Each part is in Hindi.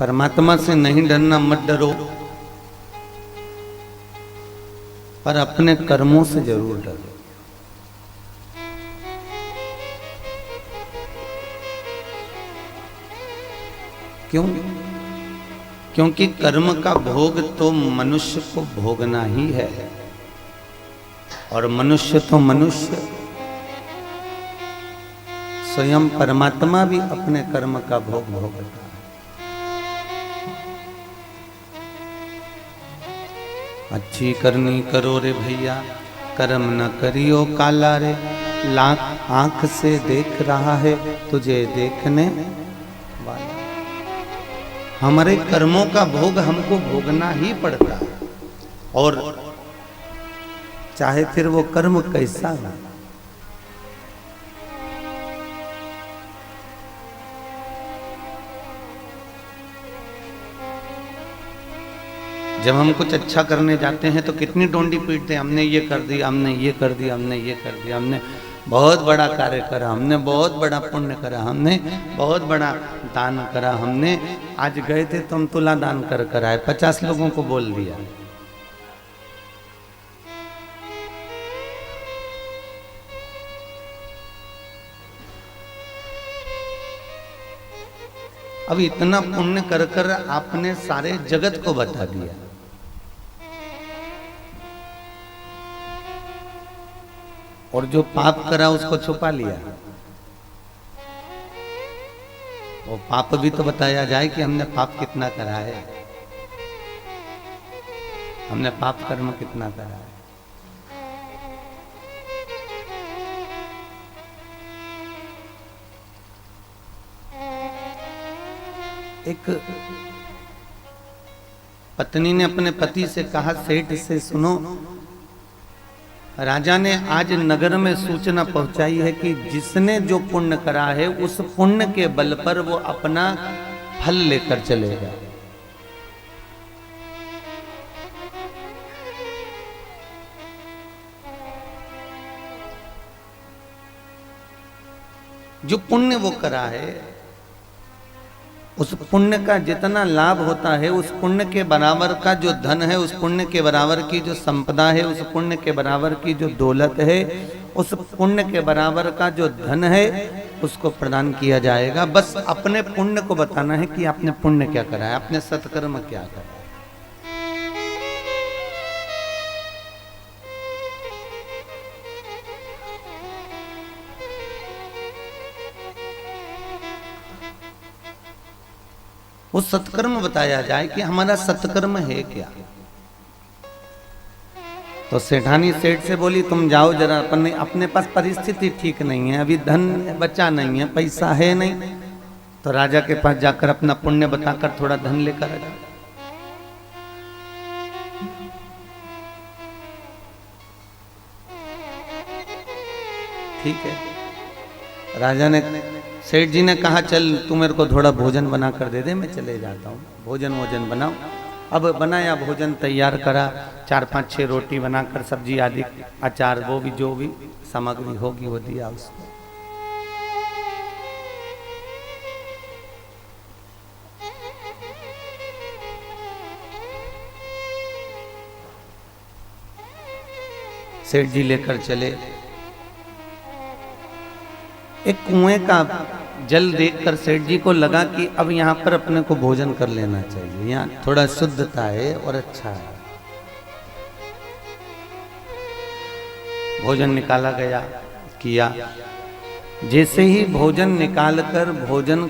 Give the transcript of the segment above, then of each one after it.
परमात्मा से नहीं डरना, मत डरो, पर अपने कर्मों से जरूर डरो। क्यों? क्योंकि कर्म का भोग तो मनुष्य को भोगना ही है, और मनुष्य तो मनुष्य, स्वयं परमात्मा भी अपने कर्म का भोग भोगता है। अच्छी करनी करो रे भैया, कर्म न करियो काला रे, लाख आंख से देख रहा है तुझे देखने वाला। हमारे कर्मों का भोग हमको भोगना ही पड़ता है, और चाहे फिर वो कर्म कैसा हो। जब हम कुछ अच्छा करने जाते हैं तो कितनी डोंडी पीटते हैं, हमने ये कर दिया, हमने ये कर दिया, हमने ये कर दिया, हमने बहुत बड़ा कार्य करा, हमने बहुत बड़ा पुण्य करा, हमने बहुत बड़ा दान करा, हमने आज गए थे तो हम तुला दान कर आए, 50 लोगों को बोल दिया। अब इतना पुण्य कर आपने सारे जगत को बता दिया, और जो पाप करा उसको छुपा लिया। वो पाप भी तो बताया जाए कि हमने पाप कितना करा है, हमने पाप कर्म कितना करा है। एक पत्नी ने अपने पति से कहा, सेठ से सुनो, राजा ने आज नगर में सूचना पहुंचाई है कि जिसने जो पुण्य करा है उस पुण्य के बल पर वो अपना फल लेकर चलेगा। जो पुण्य वो करा है उस पुण्य का जितना लाभ होता है, उस पुण्य के बराबर का जो धन है, उस पुण्य के बराबर की जो संपदा है, उस पुण्य के बराबर की जो दौलत है, उस पुण्य के बराबर का जो धन है, उसको प्रदान किया जाएगा। बस अपने पुण्य को बताना है कि आपने पुण्य क्या करा है, आपने सत्कर्म क्या करा है। वो सत्कर्म बताया जाए कि हमारा सत्कर्म है क्या। तो सेठानी सेठ से बोली, तुम जाओ जरा, अपने पास परिस्थिति ठीक नहीं है, अभी धन बचा नहीं है, पैसा है नहीं, तो राजा के पास जाकर अपना पुण्य बताकर थोड़ा धन लेकर आ जाओ। ठीक है, राजा ने, सेठ जी ने कहा, चल तू मेरे को थोड़ा भोजन बना कर दे दे, मैं चले जाता हूँ, भोजन बनाओ। अब बनाया, भोजन तैयार करा, 4-5-6 रोटी बनाकर, सब्जी आदि, अचार, वो भी जो भी सामग्री होगी वो दिया उसको। सेठ जी लेकर चले। एक कुएं का जल देखकर सेठ जी को लगा कि अब यहाँ पर अपने को भोजन कर लेना चाहिए, यहाँ थोड़ा शुद्धता है और अच्छा है। भोजन निकाला गया, किया। जैसे ही भोजन निकालकर भोजन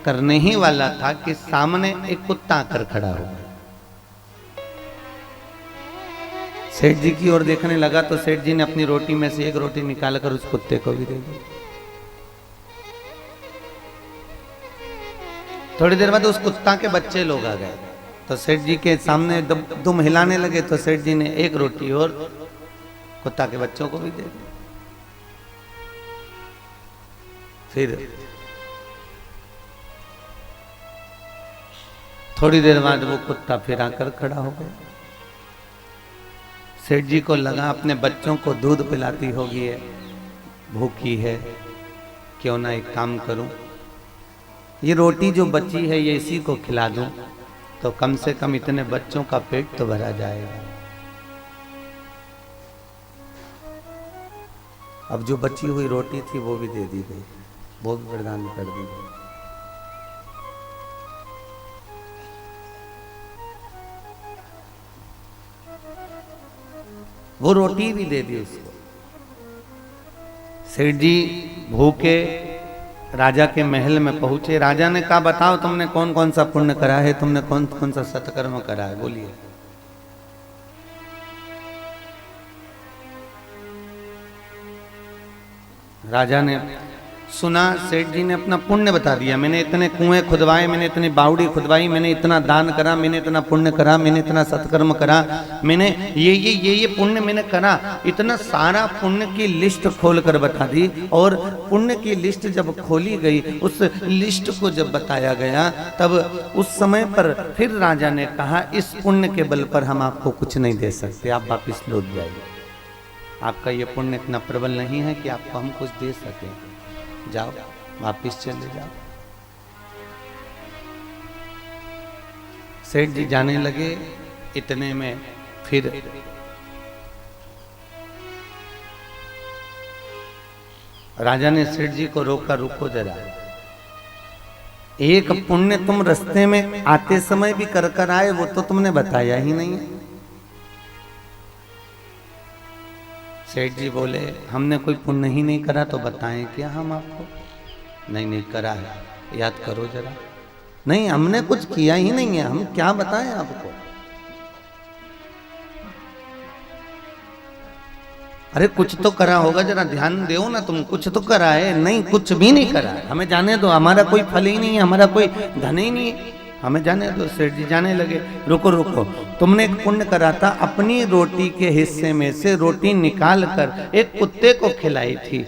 करने ही वाला था कि सामने एक कुत्ता आकर खड़ा हो गया। सेठ जी की ओर देखने लगा तो सेठ जी ने अपनी रोटी में से एक रोटी निकालकर उस कुत्ते को भी दे दी। थोड़ी देर बाद उस कुत्ता के बच्चे लोग आ गए, तो सेठ जी के सामने दुम हिलाने लगे, तो सेठ जी ने एक रोटी और कुत्ता के बच्चों को भी दे दी। फिर थोड़ी देर बाद वो कुत्ता फिर आकर खड़ा हो गया। सेठ जी को लगा अपने बच्चों को दूध पिलाती होगी, भूखी है, क्यों ना एक काम करूं, ये रोटी जो बची है ये इसी को खिला दूं तो कम से कम इतने बच्चों का पेट तो भरा जाएगा। अब जो बची हुई रोटी थी वो भी दे दी गई, वो भी प्रदान कर दी गई। वो रोटी भी दे दी उसको। सेठ जी भूखे राजा के महल में पहुंचे। राजा ने कहा बताओ तुमने कौन कौन सा पुण्य करा है, तुमने कौन कौन सा सत्कर्म करा है, बोलिए। राजा ने सुना, सेठ जी ने अपना पुण्य बता दिया। मैंने इतने कुएं खुदवाए, मैंने इतनी बावड़ी खुदवाई, मैंने इतना दान करा, मैंने इतना पुण्य करा, मैंने इतना सत्कर्म करा, मैंने ये पुण्य मैंने करा। इतना सारा पुण्य की लिस्ट खोल कर बता दी। और पुण्य की लिस्ट जब खोली गई, उस लिस्ट को जब बताया गया, तब उस समय पर फिर राजा ने कहा इस पुण्य के बल पर हम आपको कुछ नहीं दे सकते, आप वापिस लौट जाइए। आपका ये पुण्य इतना प्रबल नहीं है कि आपको हम कुछ दे सकें, जाओ वापिस चले जाओ। सेठ जी जाने लगे। इतने में फिर राजा ने सेठ जी को रोका, रुको जरा, एक पुण्य तुम रास्ते में आते समय भी कर कर आए, वो तो तुमने बताया ही नहीं है। सेठ जी बोले हमने कोई पुण्य ही नहीं करा, तो बताएं क्या हम आपको? नहीं करा है, याद करो जरा। नहीं हमने कुछ किया ही नहीं है, हम क्या बताएं आपको? अरे कुछ तो करा होगा, जरा ध्यान दो ना, तुम कुछ तो करा है। नहीं कुछ भी नहीं करा है, हमें जाने दो, हमारा कोई फल ही नहीं है, हमारा कोई धन ही नहीं है, हमें जाने दो। सेठ जी जाने लगे, रुको रुको, तुमने एक पुण्य करा था, अपनी रोटी के हिस्से में से रोटी निकाल कर एक कुत्ते को खिलाई थी।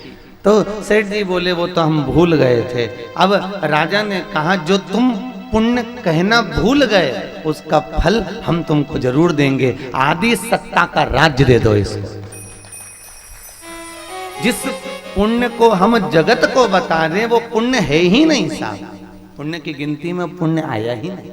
तो सेठ जी बोले वो तो हम भूल गए थे। अब राजा ने कहा जो तुम पुण्य कहना भूल गए उसका फल हम तुमको जरूर देंगे, आदि सत्ता का राज्य दे दो इसको। जिस पुण्य को हम जगत को बता रहे वो पुण्य है ही नहीं साहब, पुण्य की गिनती में पुण्य आया ही नहीं।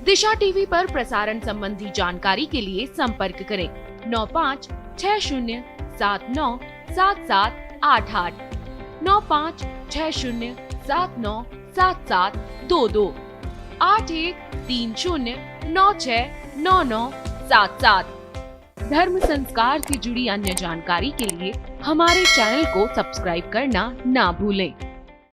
दिशा टीवी पर प्रसारण संबंधी जानकारी के लिए संपर्क करें 9560797788 9560797722 8130969977। धर्म संस्कार से जुड़ी अन्य जानकारी के लिए हमारे चैनल को सब्सक्राइब करना ना भूलें।